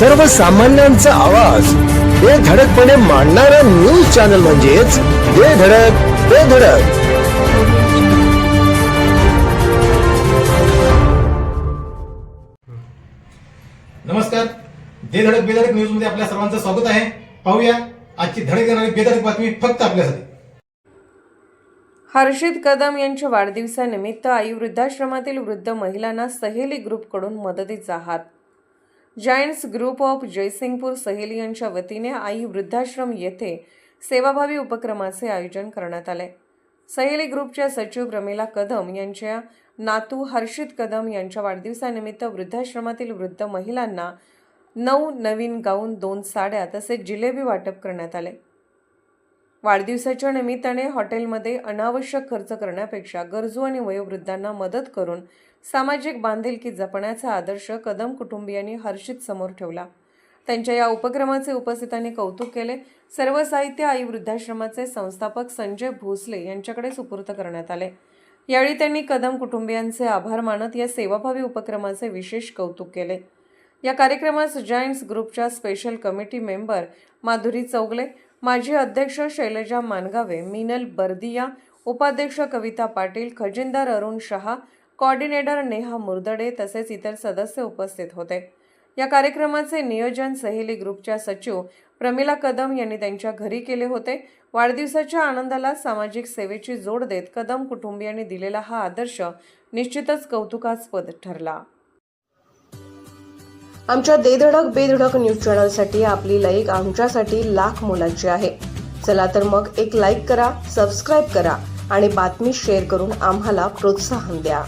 सर्वसामान्यांचा आवाज बेधडकपणे मांडणारा न्यूज चॅनल म्हणजेच बेधडक. नमस्कार. बेधडक न्यूज मध्ये आपल्या सर्वांचं स्वागत आहे. पाहूया आजची धडक देणारी बेधडक बातमी फक्त आपल्यासाठी. हर्षित कदम यांच्या वाढदिवसानिमित्त आई वृद्धाश्रमातील वृद्ध महिलांना सहेली ग्रुपकडून मदतीचा हात. जायंट्स ग्रुप ऑफ जयसिंगपूर सहेली यांच्या वतीने आई वृद्धाश्रम येथे सेवाभावी उपक्रमाचे आयोजन करण्यात आले. सहेली ग्रुपच्या सचिव प्रमिला कदम यांच्या नातू हर्षित कदम यांच्या वाढदिवसानिमित्त वृद्धाश्रमातील वृद्ध महिलांना 9 नवीन गाऊन, 2 साड्या तसेच जिलेबी वाटप करण्यात आले. वाढदिवसाच्या निमित्ताने हॉटेलमध्ये अनावश्यक खर्च करण्यापेक्षा गरजू आणि वयोवृद्धांना मदत करून सामाजिक बांधिलकी जपण्याचा आदर्श कदम कुटुंबियांनी हर्षित समोर ठेवला. त्यांच्या या उपक्रमाचे उपस्थितांनी कौतुक केले. सर्व साहित्य आई वृद्धाश्रमाचे संस्थापक संजय भोसले यांच्याकडे सुपूर्द करण्यात आले. यावेळी त्यांनी कदम कुटुंबियांचे आभार मानत या सेवाभावी उपक्रमाचे विशेष कौतुक केले. या कार्यक्रमास जायंट्स ग्रुपच्या special committee member Madhuri Chougule, माजी अध्यक्ष शैलजा मानगावे, मिनल बर्दिया, उपाध्यक्ष कविता पाटील, खजिनदार अरुण शहा, कोऑर्डिनेटर नेहा मुर्दडे तसेच इतर सदस्य उपस्थित होते. या कार्यक्रमाचे नियोजन सहेली ग्रुपच्या सचिव प्रमिला कदम यांनी त्यांच्या घरी केले होते. वाढदिवसाच्या आनंदाला सामाजिक सेवेची जोड देत कदम कुटुंबियांनी दिलेला हा आदर्श निश्चितच कौतुकास्पद ठरला. आमच्या बेधडक न्यूज चॅनलसाठी आपली लाईक आमच्यासाठी लाख मोलाची आहे. चला तर मग एक लाईक करा, सबस्क्राईब करा आणि बातमी शेअर करून आम्हाला प्रोत्साहन द्या.